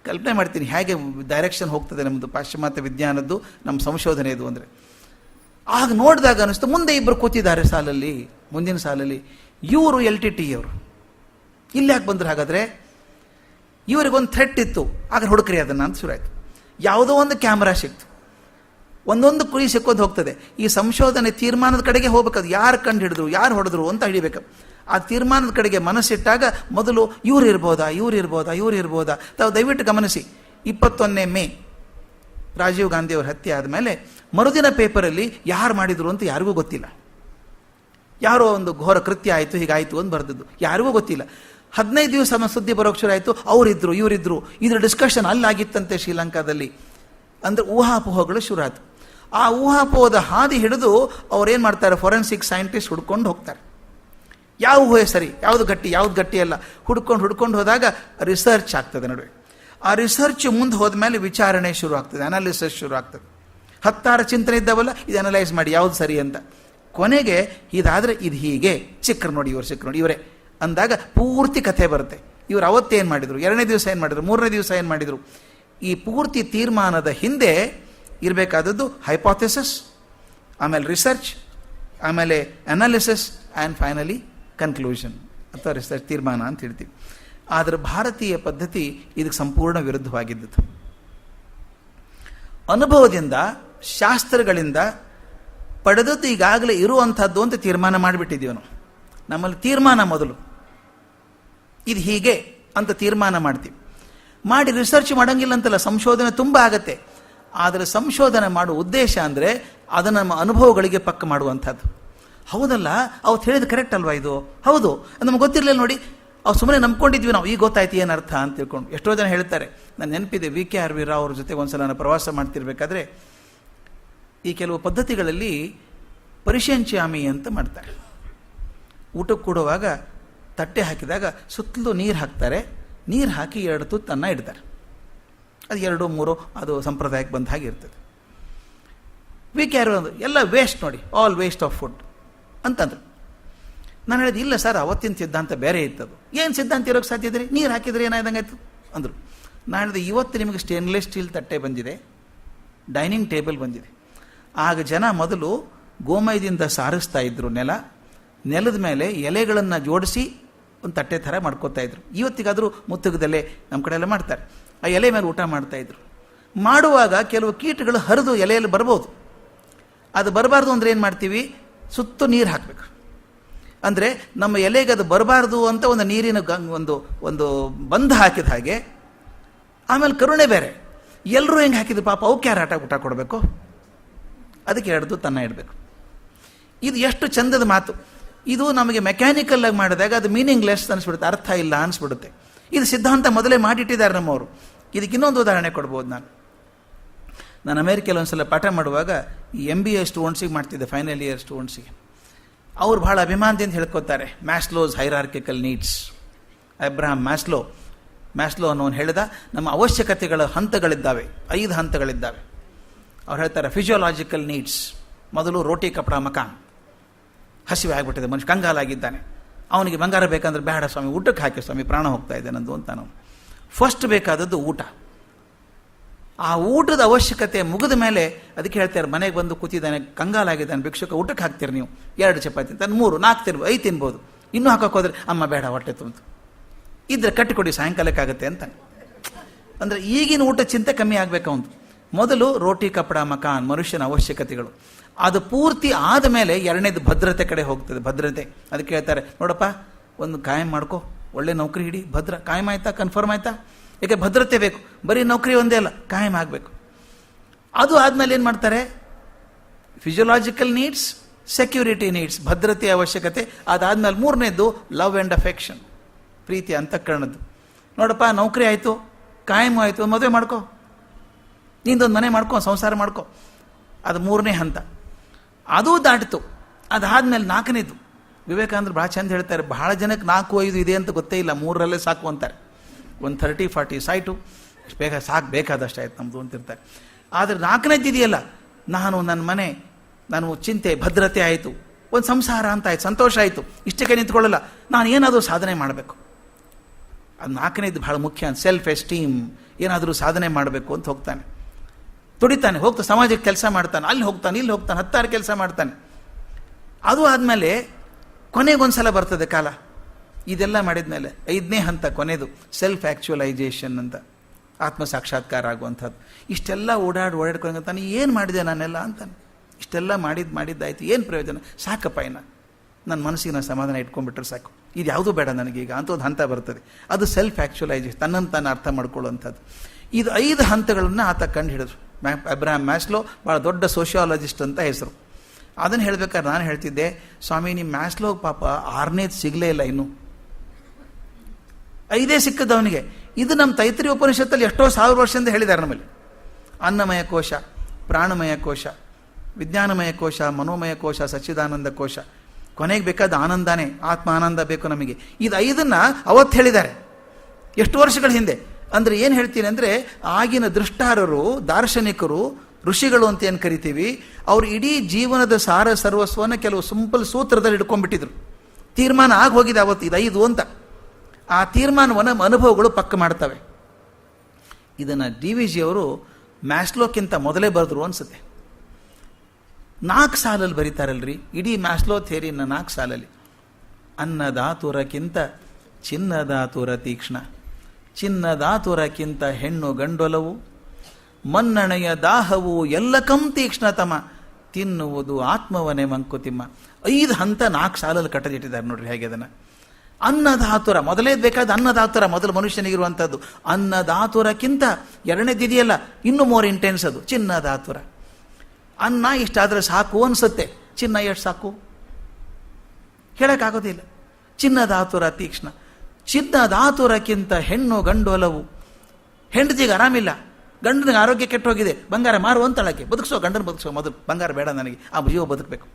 ಕಲ್ಪನೆ ಮಾಡ್ತೀನಿ ಹೇಗೆ ಡೈರೆಕ್ಷನ್ ಹೋಗ್ತದೆ ನಮ್ಮದು ಪಾಶ್ಚಿಮಾತ್ಯ ವಿಜ್ಞಾನದ್ದು, ನಮ್ಮ ಸಂಶೋಧನೆಯದು ಅಂದರೆ. ಆಗ ನೋಡಿದಾಗ ಅನ್ನಿಸ್ತು, ಮುಂದೆ ಇಬ್ಬರು ಕೂತಿದ್ದಾರೆ ಸಾಲಲ್ಲಿ, ಮುಂದಿನ ಸಾಲಲ್ಲಿ. ಇವರು LTT ಅವರು ಇಲ್ಲಿ ಯಾಕೆ ಬಂದರು? ಹಾಗಾದರೆ ಇವರಿಗೊಂದು ಥ್ರೆಟ್ ಇತ್ತು, ಆಗ ಹುಡುಕ್ರಿ ಅದನ್ನು ಅಂತ ಶುರು ಆಯಿತು. ಯಾವುದೋ ಒಂದು ಕ್ಯಾಮ್ರಾ ಸಿಕ್ತು, ಒಂದೊಂದು ಕುಳಿ ಸಿಕ್ಕೋದು ಹೋಗ್ತದೆ. ಈ ಸಂಶೋಧನೆ ತೀರ್ಮಾನದ ಕಡೆಗೆ ಹೋಗ್ಬೇಕದು. ಯಾರು ಕಂಡು ಹಿಡಿದ್ರು, ಯಾರು ಹೊಡೆದ್ರು ಅಂತ ಹಿಡಿಬೇಕು. ಆ ತೀರ್ಮಾನದ ಕಡೆಗೆ ಮನಸ್ಸಿಟ್ಟಾಗ ಮೊದಲು ಇವ್ರು ಇರ್ಬೋದಾ. ತಾವು ದಯವಿಟ್ಟು ಗಮನಿಸಿ, 21 ಮೇ ರಾಜೀವ್ ಗಾಂಧಿ ಅವರ ಹತ್ಯೆ ಆದಮೇಲೆ ಮರುದಿನ ಪೇಪರಲ್ಲಿ ಯಾರು ಮಾಡಿದ್ರು ಅಂತ ಯಾರಿಗೂ ಗೊತ್ತಿಲ್ಲ. ಯಾರೋ ಒಂದು ಘೋರ ಕೃತ್ಯ ಆಯಿತು, ಹೀಗಾಯಿತು ಅಂತ ಬರೆದದ್ದು, ಯಾರಿಗೂ ಗೊತ್ತಿಲ್ಲ. 15 ದಿವಸ ಸುದ್ದಿ ಬರೋಕ್ಕೆ ಶುರು ಆಯಿತು, ಅವರಿದ್ರು ಇವರಿದ್ರು, ಇದ್ರ ಡಿಸ್ಕಷನ್ ಅಲ್ಲಾಗಿತ್ತಂತೆ ಶ್ರೀಲಂಕಾದಲ್ಲಿ. ಅಂದರೆ ಊಹಾಪೋಹಗಳು ಶುರು ಆಯಿತು. ಆ ಊಹಾಪೋಹದ ಹಾದಿ ಹಿಡಿದು ಅವ್ರೇನು ಮಾಡ್ತಾರೆ, ಫೊರೆನ್ಸಿಕ್ ಸೈಂಟಿಸ್ಟ್ ಹುಡ್ಕೊಂಡು ಹೋಗ್ತಾರೆ. ಯಾವ ಊಹೆ ಸರಿ, ಯಾವುದು ಗಟ್ಟಿ ಅಲ್ಲ, ಹುಡ್ಕೊಂಡು ಹೋದಾಗ ರಿಸರ್ಚ್ ಆಗ್ತದೆ ನಡುವೆ. ಆ ರಿಸರ್ಚ್ ಮುಂದೆ ಹೋದ್ಮೇಲೆ ವಿಚಾರಣೆ ಶುರು ಆಗ್ತದೆ, ಅನಾಲಿಸಿಸ್ ಶುರು ಆಗ್ತದೆ. 10 ಚಿಂತನೆ ಇದ್ದಾವಲ್ಲ, ಇದು ಅನಲೈಸ್ ಮಾಡಿ ಯಾವುದು ಸರಿ ಅಂತ. ಕೊನೆಗೆ ಇದಾದರೆ ಇದು ಹೀಗೆ, ಸಿಕ್ಕರು ನೋಡಿ ಇವರೇ ಅಂದಾಗ ಪೂರ್ತಿ ಕಥೆ ಬರುತ್ತೆ. ಇವರು ಅವತ್ತೇನು ಮಾಡಿದರು, 2ನೇ ದಿವಸ ಏನು ಮಾಡಿದರು, 3ನೇ ದಿವಸ ಏನು ಮಾಡಿದರು. ಈ ಪೂರ್ತಿ ತೀರ್ಮಾನದ ಹಿಂದೆ ಇರಬೇಕಾದದ್ದು ಹೈಪಾಥೆಸಿಸ್, ಆಮೇಲೆ ರಿಸರ್ಚ್, ಆಮೇಲೆ ಅನಾಲಿಸಿಸ್ ಆ್ಯಂಡ್ ಫೈನಲಿ ಕನ್ಕ್ಲೂಷನ್ ಅಥವಾ ರಿಸರ್ಚ್, ತೀರ್ಮಾನ ಅಂತ ಹೇಳ್ತೀವಿ. ಆದರೆ ಭಾರತೀಯ ಪದ್ಧತಿ ಇದಕ್ಕೆ ಸಂಪೂರ್ಣ ವಿರುದ್ಧವಾಗಿದ್ದದ್ದು. ಅನುಭವದಿಂದ, ಶಾಸ್ತ್ರಗಳಿಂದ ಪಡೆದದ್ದು ಈಗಾಗಲೇ ಇರುವಂಥದ್ದು ಅಂತ ತೀರ್ಮಾನ ಮಾಡಿಬಿಟ್ಟಿದ್ದೀವಿ ನಾವು. ನಮ್ಮಲ್ಲಿ ತೀರ್ಮಾನ ಮೊದಲು, ಇದು ಹೀಗೆ ಅಂತ ತೀರ್ಮಾನ ಮಾಡ್ತೀವಿ. ಮಾಡಿ ರಿಸರ್ಚ್ ಮಾಡೋಂಗಿಲ್ಲ ಅಂತಲ್ಲ, ಸಂಶೋಧನೆ ತುಂಬ ಆಗತ್ತೆ. ಆದರೆ ಸಂಶೋಧನೆ ಮಾಡುವ ಉದ್ದೇಶ ಅಂದರೆ ಅದನ್ನು ನಮ್ಮ ಅನುಭವಗಳಿಗೆ ಪಕ್ಕ ಮಾಡುವಂಥದ್ದು. ಹೌದಲ್ಲ, ಅವತ್ತು ಹೇಳಿದ ಕರೆಕ್ಟ್ ಅಲ್ವಾ ಇದು? ಹೌದು, ನಮ್ಗೆ ಗೊತ್ತಿರಲಿಲ್ಲ ನೋಡಿ, ಅವ್ರು ಸುಮ್ಮನೆ ನಂಬ್ಕೊಂಡಿದ್ವಿ ನಾವು, ಈಗ ಗೊತ್ತಾಯ್ತು ಏನರ್ಥ ಅಂತ ತಿಳ್ಕೊಂಡು. ಎಷ್ಟೋ ಜನ ಹೇಳ್ತಾರೆ, ನಾನು ನೆನಪಿದೆ VKR ರಾವ್ ಅವ್ರ ಜೊತೆ ಒಂದ್ಸಲ ನಾನು ಪ್ರವಾಸ ಮಾಡ್ತಿರ್ಬೇಕಾದ್ರೆ ಈ ಕೆಲವು ಪದ್ಧತಿಗಳಲ್ಲಿ ಪರಿಶಂಚಾಮಿ ಅಂತ ಮಾಡ್ತಾರೆ. ಊಟಕ್ಕೆ ಕೂಡುವಾಗ ತಟ್ಟೆ ಹಾಕಿದಾಗ ಸುತ್ತಲೂ ನೀರು ಹಾಕ್ತಾರೆ, ನೀರು ಹಾಕಿ 2 ತುತ್ತು ಅನ್ನ ಇಡ್ತಾರೆ. ಅದು 2, 3 ಅದು ಸಂಪ್ರದಾಯಕ್ಕೆ ಬಂದ ಹಾಗೆ ಇರ್ತದೆ. VKR ಎಲ್ಲ ವೇಸ್ಟ್ ನೋಡಿ, ಆಲ್ ವೇಸ್ಟ್ ಆಫ್ ಫುಡ್ ಅಂತಂದ್ರು. ನಾನು ಹೇಳಿದೆ, ಇಲ್ಲ ಸರ್, ಅವತ್ತಿನ ಸಿದ್ಧಾಂತ ಬೇರೆ ಇತ್ತದು. ಏನು ಸಿದ್ಧಾಂತ ಇರೋಕ್ಕೆ ಸಾಧ್ಯ ಇದ್ರಿ, ನೀರು ಹಾಕಿದ್ರೆ ಏನಾಯ್ದಂಗಾಯ್ತು ಅಂದರು. ನಾನು ಹೇಳಿದೆ, ಇವತ್ತು ನಿಮಗೆ ಸ್ಟೇನ್ಲೆಸ್ ಸ್ಟೀಲ್ ತಟ್ಟೆ ಬಂದಿದೆ, ಡೈನಿಂಗ್ ಟೇಬಲ್ ಬಂದಿದೆ. ಆಗ ಜನ ಮೊದಲು ಗೋಮಯದಿಂದ ಸಾರಿಸ್ತಾ ಇದ್ರು ನೆಲದ ಮೇಲೆ ಎಲೆಗಳನ್ನು ಜೋಡಿಸಿ ಒಂದು ತಟ್ಟೆ ಥರ ಮಾಡ್ಕೋತಾ ಇದ್ರು. ಇವತ್ತಿಗಾದರೂ ಮುತ್ತುಗದಲ್ಲೇ ನಮ್ಮ ಕಡೆ ಎಲ್ಲ ಮಾಡ್ತಾರೆ. ಆ ಎಲೆ ಮೇಲೆ ಊಟ ಮಾಡ್ತಾಯಿದ್ರು. ಮಾಡುವಾಗ ಕೆಲವು ಕೀಟಗಳು ಹರಿದು ಎಲೆಯಲ್ಲಿ ಬರ್ಬೋದು. ಅದು ಬರಬಾರ್ದು ಅಂದರೆ ಏನು ಮಾಡ್ತೀವಿ, ಸುತ್ತು ನೀರು ಹಾಕಬೇಕು. ಅಂದರೆ ನಮ್ಮ ಎಲೆಗೆ ಅದು ಬರಬಾರ್ದು ಅಂತ ಒಂದು ನೀರಿನ ಒಂದು ಬಂಧ ಹಾಕಿದ ಹಾಗೆ. ಆಮೇಲೆ ಕರುಣೆ ಬೇರೆ, ಎಲ್ಲರೂ ಹೆಂಗೆ ಹಾಕಿದ್ರು ಪಾಪ, ಅವಕ್ಕೆ ಯಾರು ಊಟ ಕೊಡಬೇಕು, ಅದಕ್ಕೆ ಹಿಡ್ದು ತನ್ನ ಇಡಬೇಕು. ಇದು ಎಷ್ಟು ಚಂದದ ಮಾತು. ಇದು ನಮಗೆ ಮೆಕ್ಯಾನಿಕಲ್ ಆಗಿ ಮಾಡಿದಾಗ ಅದು ಮೀನಿಂಗ್ಲೆಸ್ ಅನಿಸ್ಬಿಡುತ್ತೆ, ಅರ್ಥ ಇಲ್ಲ ಅನಿಸ್ಬಿಡುತ್ತೆ. ಇದು ಸಿದ್ಧಾಂತ ಮೊದಲೇ ಮಾಡಿಟ್ಟಿದ್ದಾರೆ ನಮ್ಮವರು. ಇದಕ್ಕೆ ಇನ್ನೊಂದು ಉದಾಹರಣೆ ಕೊಡ್ಬೋದು. ನಾನು ಅಮೇರಿಕೆಯಲ್ಲಿ ಒಂದು ಸಲ ಪಾಠ ಮಾಡುವಾಗ ಈ MBA ಸ್ಟೂಡೆಂಟ್ಸಿಗೆ ಮಾಡ್ತಿದ್ದೆ, ಫೈನಲ್ ಇಯರ್ ಸ್ಟೂಡೆಂಟ್ಸಿಗೆ. ಅವ್ರು ಭಾಳ ಅಭಿಮಾನದಿಂದ ಹೇಳ್ಕೊತಾರೆ ಮ್ಯಾಸ್ಲೋಸ್ ಹೈರಾರ್ಕಿಕಲ್ ನೀಡ್ಸ್. ಅಬ್ರಹಾಂ ಮ್ಯಾಸ್ಲೋ ಅನ್ನೋನು ಹೇಳಿದ ನಮ್ಮ ಅವಶ್ಯಕತೆಗಳ ಹಂತಗಳಿದ್ದಾವೆ, 5 ಹಂತಗಳಿದ್ದಾವೆ. ಅವ್ರು ಹೇಳ್ತಾರೆ ಫಿಸಿಯೋಲಾಜಿಕಲ್ ನೀಡ್ಸ್. ಮೊದಲು ರೋಟಿ ಕಪಡ ಮಕಾನ್, ಹಸಿವೆ ಆಗಿಬಿಟ್ಟಿದೆ, ಮನುಷ್ಯ ಕಂಗಾಲಾಗಿದ್ದಾನೆ, ಅವನಿಗೆ ಬಂಗಾರ ಬೇಕಂದ್ರೆ ಬೇಡ ಸ್ವಾಮಿ, ಊಟಕ್ಕೆ ಹಾಕಿ ಸ್ವಾಮಿ, ಪ್ರಾಣ ಹೋಗ್ತಾ ಇದೆ ನಂದು ಅಂತ. ನಾವು ಫಸ್ಟ್ ಬೇಕಾದದ್ದು ಊಟ. ಆ ಊಟದ ಅವಶ್ಯಕತೆ ಮುಗಿದ ಮೇಲೆ ಅದಕ್ಕೆ ಹೇಳ್ತಾರೆ, ಮನೆಗೆ ಬಂದು ಕೂತಿದ್ದಾನೆ, ಕಂಗಾಲಾಗಿದ್ದಾನೆ, ಭಿಕ್ಷುಕ, ಊಟಕ್ಕೆ ಹಾಕ್ತೀರಿ ನೀವು 2 ಚಪಾತಿ ಅಂತ, 3 4 5 ತಿನ್ಬೋದು. ಇನ್ನೂ ಹಾಕೋಕೆ ಹೋದ್ರೆ ಅಮ್ಮ ಬೇಡ ಹೊಟ್ಟೆ ತುಂಬಿತು, ಇದ್ರೆ ಕಟ್ಟಿಕೊಡಿ ಸಾಯಂಕಾಲಕ್ಕಾಗತ್ತೆ ಅಂತ. ಅಂದರೆ ಈಗಿನ ಊಟ ಚಿಂತೆ ಕಮ್ಮಿ ಆಗಬೇಕು. ಅವನು ಮೊದಲು ರೋಟಿ ಕಪಡ ಮಕಾನ್, ಮನುಷ್ಯನ ಅವಶ್ಯಕತೆಗಳು. ಅದು ಪೂರ್ತಿ ಆದಮೇಲೆ ಎರಡನೇದು ಭದ್ರತೆ ಕಡೆ ಹೋಗ್ತದೆ. ಭದ್ರತೆ ಅದಕ್ಕೆ ಹೇಳ್ತಾರೆ, ನೋಡಪ್ಪ ಒಂದು ಕಾಯಂ ಮಾಡ್ಕೋ, ಒಳ್ಳೆ ನೌಕರಿ ಹಿಡಿ, ಭದ್ರ ಕಾಯಂ ಆಯ್ತಾ, ಕನ್ಫರ್ಮ್ ಆಯ್ತಾ. ಯಾಕೆ ಭದ್ರತೆ ಬೇಕು, ಬರೀ ನೌಕರಿ ಒಂದೇ ಅಲ್ಲ, ಕಾಯಂ ಆಗಬೇಕು. ಅದು ಆದಮೇಲೆ ಏನು ಮಾಡ್ತಾರೆ, ಫಿಸಿಯೋಲಾಜಿಕಲ್ ನೀಡ್ಸ್, ಸೆಕ್ಯೂರಿಟಿ ನೀಡ್ಸ್, ಭದ್ರತೆಯ ಅವಶ್ಯಕತೆ. ಅದಾದಮೇಲೆ 3ನೇದು ಲವ್ ಆ್ಯಂಡ್ ಅಫೆಕ್ಷನ್, ಪ್ರೀತಿ ಅಂತಃಕರಣದ್ದು. ನೋಡಪ್ಪ ನೌಕರಿ ಆಯಿತು, ಕಾಯಂ ಆಯಿತು, ಮದುವೆ ಮಾಡ್ಕೋ, ನಿಂದೊಂದು ಮನೆ ಮಾಡ್ಕೊ, ಸಂಸಾರ ಮಾಡ್ಕೊ. ಅದು 3ನೇ ಹಂತ. ಅದು ದಾಟಿತು. ಅದಾದಮೇಲೆ 4ನೇದು. ವಿವೇಕಾನಂದರು ಭಾಳ ಚಂದ ಹೇಳ್ತಾರೆ, ಬಹಳ ಜನಕ್ಕೆ 4, 5 ಇದೆ ಅಂತ ಗೊತ್ತೇ ಇಲ್ಲ, 3ರಲ್ಲೇ ಸಾಕು ಅಂತಾರೆ. ಒಂದು 30-40 ಸಾಯ್ಟು, ಬೇಗ ಸಾಕು, ಬೇಕಾದಷ್ಟು ಆಯ್ತು ನಮ್ಮದು ಅಂತಿರ್ತಾರೆ. ಆದರೆ 4ನೇದು ಇದೆಯಲ್ಲ, ನನ್ನ ಮನೆ, ನಾನು ಚಿಂತೆ, ಭದ್ರತೆ ಆಯಿತು, ಒಂದು ಸಂಸಾರ ಅಂತ ಆಯ್ತು, ಸಂತೋಷ ಆಯಿತು, ಇಷ್ಟಕ್ಕೆ ನಿಂತ್ಕೊಳ್ಳಲ್ಲ, ನಾನು ಏನಾದರೂ ಸಾಧನೆ ಮಾಡಬೇಕು. ಅದು 4ನೇದು ಭಾಳ ಮುಖ್ಯ. ಸೆಲ್ಫ್ ಎಸ್ಟೀಮ್, ಏನಾದರೂ ಸಾಧನೆ ಮಾಡಬೇಕು ಅಂತ ಹೋಗ್ತಾನೆ, ತುಡಿತಾನೆ, ಹೋಗ್ತಾ ಸಮಾಜಕ್ಕೆ ಕೆಲಸ ಮಾಡ್ತಾನೆ, ಅಲ್ಲಿ ಹೋಗ್ತಾನೆ, ಇಲ್ಲಿ ಹೋಗ್ತಾನೆ, 10 ಕೆಲಸ ಮಾಡ್ತಾನೆ. ಅದು ಆದಮೇಲೆ ಕೊನೆಗೊಂದ್ಸಲ ಬರ್ತದೆ ಕಾಲ. ಇದೆಲ್ಲ ಮಾಡಿದ ಮೇಲೆ 5ನೇ ಹಂತ, ಕೊನೆಯದು ಸೆಲ್ಫ್ ಆ್ಯಕ್ಚುಲೈಜೇಷನ್ ಅಂತ, ಆತ್ಮ ಸಾಕ್ಷಾತ್ಕಾರ ಆಗುವಂಥದ್ದು. ಇಷ್ಟೆಲ್ಲ ಓಡಾಡ್ಕೊಂಡು ಏನು ಮಾಡಿದೆ ನಾನೆಲ್ಲ ಅಂತಾನೆ. ಇಷ್ಟೆಲ್ಲ ಮಾಡಿದ್ದಾಯ್ತು, ಏನು ಪ್ರಯೋಜನ, ಸಾಕಪ್ಪ, ನನ್ನ ಮನಸ್ಸಿಗೆ ನಾನು ಸಮಾಧಾನ ಇಟ್ಕೊಂಡ್ಬಿಟ್ರೆ ಸಾಕು, ಇದು ಯಾವುದೂ ಬೇಡ ನನಗೀಗ ಅಂತ ಒಂದು ಹಂತ ಬರ್ತದೆ. ಅದು ಸೆಲ್ಫ್ ಆ್ಯಕ್ಚುಲೈಜೇಷನ್, ತನ್ನನ್ನು ತಾನು ಅರ್ಥ ಮಾಡ್ಕೊಳ್ಳುವಂಥದ್ದು. ಇದು 5 ಹಂತಗಳನ್ನು ಆತ ಕಂಡು ಹಿಡಿದ್ರು. ಅಬ್ರಹಾಂ ಮ್ಯಾಸ್ಲೋ ಭಾಳ ದೊಡ್ಡ ಸೋಷಿಯಾಲಜಿಸ್ಟ್ ಅಂತ ಹೆಸರು. ಅದನ್ನು ಹೇಳ್ಬೇಕಾದ್ರೆ ನಾನು ಹೇಳ್ತಿದ್ದೆ, ಸ್ವಾಮಿ ನಿಮ್ಮ ಮ್ಯಾಸ್ಲೋ ಪಾಪ 6ನೇದು ಸಿಗಲೇ ಇಲ್ಲ, ಇನ್ನೂ 5 ಸಿಕ್ಕದವನಿಗೆ. ಇದು ನಮ್ಮ ತೈತ್ರಿಯ ಉಪನಿಷತ್ತಲ್ಲಿ ಎಷ್ಟೋ 1000 ವರ್ಷದಿಂದ ಹೇಳಿದ್ದಾರೆ ನಮ್ಮಲ್ಲಿ. ಅನ್ನಮಯ ಕೋಶ, ಪ್ರಾಣಮಯ ಕೋಶ, ವಿಜ್ಞಾನಮಯ ಕೋಶ, ಮನೋಮಯ ಕೋಶ, ಸಚ್ಚಿದಾನಂದ ಕೋಶ. ಕೊನೆಗೆ ಬೇಕಾದ ಆನಂದನೇ, ಆತ್ಮ ಆನಂದ ಬೇಕು ನಮಗೆ. ಇದು 5ನ್ನು ಅವತ್ತು ಹೇಳಿದ್ದಾರೆ, ಎಷ್ಟು ವರ್ಷಗಳ ಹಿಂದೆ. ಅಂದರೆ ಏನು ಹೇಳ್ತೀನಿ ಅಂದರೆ, ಆಗಿನ ದೃಷ್ಟಾರರು, ದಾರ್ಶನಿಕರು, ಋಷಿಗಳು ಅಂತ ಏನು ಕರಿತೀವಿ, ಅವರು ಇಡೀ ಜೀವನದ ಸಾರ ಸರ್ವಸ್ವವನ್ನು ಕೆಲವು ಸಿಂಪಲ್ ಸೂತ್ರದಲ್ಲಿ ಇಟ್ಕೊಂಡ್ಬಿಟ್ಟಿದ್ರು. ತೀರ್ಮಾನ ಆಗಿ ಹೋಗಿದೆ ಅವತ್ತು, ಇದು 5 ಅಂತ. ಆ ತೀರ್ಮಾನವನ್ನು ಅನುಭವಗಳು ಪಕ್ಕ ಮಾಡ್ತವೆ. ಇದನ್ನು DVG ಅವರು ಮ್ಯಾಸ್ಲೋಕ್ಕಿಂತ ಮೊದಲೇ ಬರೆದ್ರು ಅನ್ಸುತ್ತೆ. 4 ಸಾಲಲ್ಲಿ ಬರೀತಾರಲ್ರಿ ಇಡೀ ಮ್ಯಾಸ್ಲೋ ಥಿಯರಿನ. 4 ಸಾಲಲ್ಲಿ ಅನ್ನದಾತುರಕ್ಕಿಂತ ಚಿನ್ನದಾತುರ ತೀಕ್ಷ್ಣ, ಚಿನ್ನದಾತುರಕ್ಕಿಂತ ಹೆಣ್ಣು ಗಂಡೊಲವು, ಮನ್ನಣೆಯ ದಾಹವು ಎಲ್ಲಕಂ ತೀಕ್ಷ್ಣತಮ, ತಿನ್ನುವುದು ಆತ್ಮವನೇ ಮಂಕುತಿಮ್ಮ. 5 ಹಂತ 4 ಸಾಲಲ್ಲಿ ಕಟ್ಟದಿಟ್ಟಿದ್ದಾರೆ ನೋಡ್ರಿ ಹೇಗೆ ಅದನ್ನು. ಅನ್ನದಾತುರ ಮೊದಲೇ ಬೇಕಾದ, ಅನ್ನದಾತುರ ಮೊದಲು ಮನುಷ್ಯನಿಗಿರುವಂಥದ್ದು. ಅನ್ನದಾತುರಕ್ಕಿಂತ 2ನೇದಿದೆಯಲ್ಲ, ಇನ್ನೂ ಮೋರ್ ಇಂಟೆನ್ಸ್, ಅದು ಚಿನ್ನದಾತುರ. ಅನ್ನ ಇಷ್ಟಾದರೆ ಸಾಕು ಅನಿಸುತ್ತೆ, ಚಿನ್ನ ಎಷ್ಟು ಸಾಕು ಹೇಳೋಕ್ಕಾಗೋದಿಲ್ಲ. ಚಿನ್ನದಾತುರ ತೀಕ್ಷ್ಣ, ಚಿನ್ನದಾತುರಕ್ಕಿಂತ ಹೆಣ್ಣು ಗಂಡೊಲವು. ಹೆಂಡತಿಗೆ ಆರಾಮಿಲ್ಲ, ಗಂಡನಿಗೆ ಆರೋಗ್ಯ ಕೆಟ್ಟೋಗಿದೆ, ಬಂಗಾರ ಮಾರು ಅಂತಳಕ್ಕೆ, ಬದುಕಿಸೋ ಗಂಡನ ಬದುಕಿಸೋ, ಮೊದಲು ಬಂಗಾರ ಬೇಡ ನನಗೆ, ಆ ಜೀವ ಬದುಕಬೇಕು.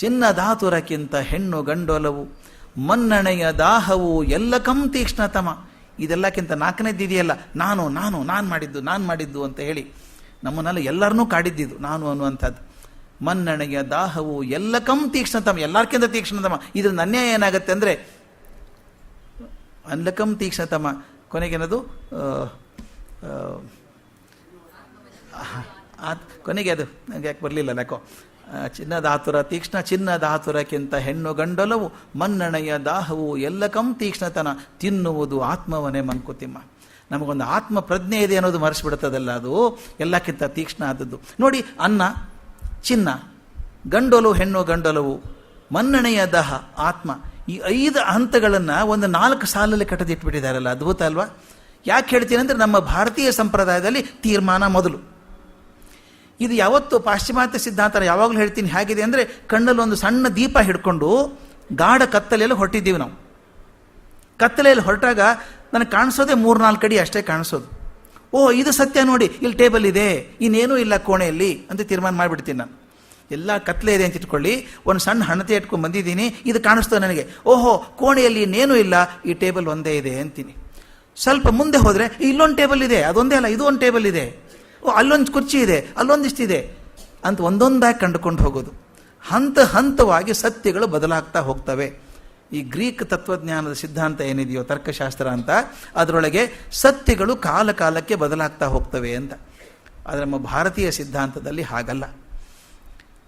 ಚಿನ್ನದಾತುರಕ್ಕಿಂತ ಹೆಣ್ಣು ಗಂಡೊಲವು, ಮನ್ನಣೆಯ ದಾಹವು ಎಲ್ಲಕಂ ತೀಕ್ಷ್ಣತಮ. ಇದೆಲ್ಲಕ್ಕಿಂತ 4ನೇದಿದೆಯಲ್ಲ, ನಾನು ಮಾಡಿದ್ದು ಅಂತ ಹೇಳಿ ನಮ್ಮನ್ನೆಲ್ಲ ಎಲ್ಲರನ್ನೂ ಕಾಡಿದ್ದಿದ್ದು ನಾನು ಅನ್ನುವಂಥದ್ದು. ಮನ್ನಣೆಯ ದಾಹವು ಎಲ್ಲಕಂ ತೀಕ್ಷ್ಣತಮ, ಎಲ್ಲರ್ಕಿಂತ ತೀಕ್ಷ್ಣತಮ. ಇದ್ರಿಂದ ಅನ್ಯಾಯ ಏನಾಗುತ್ತೆ ಅಂದರೆ, ಅಲ್ಲಕಂ ತೀಕ್ಷ್ಣತಮ, ಕೊನೆಗೇನದು ಕೊನೆಗೆ ಅದು ನನಗೆ ಯಾಕೆ ಬರಲಿಲ್ಲ ಯಾಕೋ. ಚಿನ್ನದಾತುರ ತೀಕ್ಷ್ಣ ಚಿನ್ನದಾತುರಕ್ಕಿಂತ ಹೆಣ್ಣು ಗಂಡಲವು ಮನ್ನಣೆಯ ದಾಹವು ಎಲ್ಲಕಂ ತೀಕ್ಷ್ಣತನ ತಿನ್ನುವುದು ಆತ್ಮವನೇ ಮಂಕುತಿಮ್ಮ. ನಮಗೊಂದು ಆತ್ಮ ಪ್ರಜ್ಞೆ ಇದೆ ಅನ್ನೋದು ಮರೆಸಿಬಿಡ್ತದಲ್ಲ, ಅದು ಎಲ್ಲಕ್ಕಿಂತ ತೀಕ್ಷ್ಣ ಆದದ್ದು. ನೋಡಿ, ಅನ್ನ, ಚಿನ್ನ, ಗಂಡೊಲು ಹೆಣ್ಣು ಗಂಡೊಲವು, ಮನ್ನಣೆಯ ದಾಹ, ಆತ್ಮ, ಈ 5 ಹಂತಗಳನ್ನು ಒಂದು 4 ಸಾಲಲ್ಲಿ ಕಟ್ಟದಿಟ್ಬಿಟ್ಟಿದ್ದಾರಲ್ಲ, ಅದ್ಭುತ ಅಲ್ವಾ? ಯಾಕೆ ಹೇಳ್ತೀನಿ ಅಂದರೆ, ನಮ್ಮ ಭಾರತೀಯ ಸಂಪ್ರದಾಯದಲ್ಲಿ ತೀರ್ಮಾನ ಮೊದಲು. ಇದು ಯಾವತ್ತು ಪಾಶ್ಚಿಮಾತ್ಯ ಸಿದ್ಧಾಂತ ಯಾವಾಗಲೂ ಹೇಳ್ತೀನಿ ಹೇಗಿದೆ ಅಂದರೆ, ಕಣ್ಣಲ್ಲಿ ಒಂದು ಸಣ್ಣ ದೀಪ ಹಿಡ್ಕೊಂಡು ಗಾಢ ಕತ್ತಲೆಯಲ್ಲಿ ಹೊರಟಿದ್ದೀವಿ ನಾವು. ಕತ್ತಲೆಯಲ್ಲಿ ಹೊರಟಾಗ ನನಗೆ ಕಾಣಿಸೋದೇ 3-4 ಅಡಿ ಅಷ್ಟೇ ಕಾಣಿಸೋದು. ಇದು ಸತ್ಯ ನೋಡಿ, ಇಲ್ಲಿ ಟೇಬಲ್ ಇದೆ, ಇನ್ನೇನೂ ಇಲ್ಲ ಕೋಣೆಯಲ್ಲಿ ಅಂತ ತೀರ್ಮಾನ ಮಾಡಿಬಿಡ್ತೀನಿ ನಾನು. ಎಲ್ಲ ಕತ್ಲೆ ಇದೆ ಅಂತ ಇಟ್ಕೊಳ್ಳಿ, ಒಂದು ಸಣ್ಣ ಹಣತೆ ಇಟ್ಕೊಂಡು ಬಂದಿದ್ದೀನಿ, ಇದು ಕಾಣಿಸ್ತದೆ ನನಗೆ. ಕೋಣೆಯಲ್ಲಿ ಇನ್ನೇನೂ ಇಲ್ಲ, ಈ ಟೇಬಲ್ ಒಂದೇ ಇದೆ ಅಂತೀನಿ. ಸ್ವಲ್ಪ ಮುಂದೆ ಹೋದರೆ ಇಲ್ಲೊಂದು ಟೇಬಲ್ ಇದೆ, ಅದೊಂದೇ ಅಲ್ಲ, ಇದು ಒಂದು ಟೇಬಲ್ ಇದೆ, ಅಲ್ಲೊಂದು ಕುರ್ಚಿ ಇದೆ, ಅಲ್ಲೊಂದಿಷ್ಟಿದೆ ಅಂತ ಒಂದೊಂದಾಗಿ ಕಂಡುಕೊಂಡು ಹೋಗೋದು. ಹಂತ ಹಂತವಾಗಿ ಸತ್ಯಗಳು ಬದಲಾಗ್ತಾ ಹೋಗ್ತವೆ. ಈ ಗ್ರೀಕ್ ತತ್ವಜ್ಞಾನದ ಸಿದ್ಧಾಂತ ಏನಿದೆಯೋ, ತರ್ಕಶಾಸ್ತ್ರ ಅಂತ, ಅದರೊಳಗೆ ಸತ್ಯಗಳು ಕಾಲ ಕಾಲಕ್ಕೆ ಬದಲಾಗ್ತಾ ಹೋಗ್ತವೆ ಅಂತ. ಆದರೆ ನಮ್ಮ ಭಾರತೀಯ ಸಿದ್ಧಾಂತದಲ್ಲಿ ಹಾಗಲ್ಲ.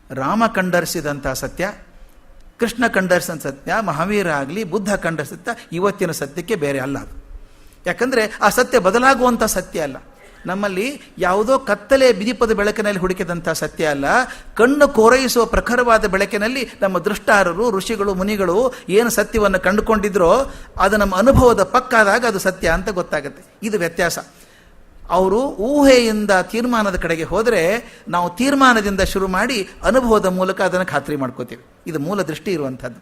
ರಾಮ ಕಂಡರಿಸಿದಂಥ ಸತ್ಯ, ಕೃಷ್ಣ ಕಂಡರಿಸಿದ ಸತ್ಯ, ಮಹಾವೀರ ಆಗಲಿ, ಬುದ್ಧ ಕಂಡರಿಸಿದ ಸತ್ಯ ಇವತ್ತಿನ ಸತ್ಯಕ್ಕೆ ಬೇರೆ ಅಲ್ಲ ಅದು. ಯಾಕಂದರೆ ಆ ಸತ್ಯ ಬದಲಾಗುವಂಥ ಸತ್ಯ ಅಲ್ಲ. ನಮ್ಮಲ್ಲಿ ಯಾವುದೋ ಕತ್ತಲೆ ಬಿದಿಪದ ಬೆಳಕಿನಲ್ಲಿ ಹುಡುಕಿದಂಥ ಸತ್ಯ ಅಲ್ಲ, ಕಣ್ಣು ಕೋರೈಸುವ ಪ್ರಖರವಾದ ಬೆಳಕಿನಲ್ಲಿ ನಮ್ಮ ದೃಷ್ಟಾರರು, ಋಷಿಗಳು, ಮುನಿಗಳು ಏನು ಸತ್ಯವನ್ನು ಕಂಡುಕೊಂಡಿದ್ರೋ ಅದು ನಮ್ಮ ಅನುಭವದ ಪಕ್ಕಾದಾಗ ಅದು ಸತ್ಯ ಅಂತ ಗೊತ್ತಾಗುತ್ತೆ. ಇದು ವ್ಯತ್ಯಾಸ. ಅವರು ಊಹೆಯಿಂದ ತೀರ್ಮಾನದ ಕಡೆಗೆ ಹೋದರೆ, ನಾವು ತೀರ್ಮಾನದಿಂದ ಶುರು ಮಾಡಿ ಅನುಭವದ ಮೂಲಕ ಅದನ್ನು ಖಾತ್ರಿ ಮಾಡ್ಕೋತೀವಿ. ಇದು ಮೂಲ ದೃಷ್ಟಿ ಇರುವಂಥದ್ದು.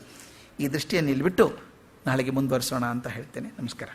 ಈ ದೃಷ್ಟಿಯನ್ನು ಇಲ್ಲಿ ಬಿಟ್ಟು ನಾಳೆಗೆ ಮುಂದುವರಿಸೋಣ ಅಂತ ಹೇಳ್ತೇನೆ. ನಮಸ್ಕಾರ.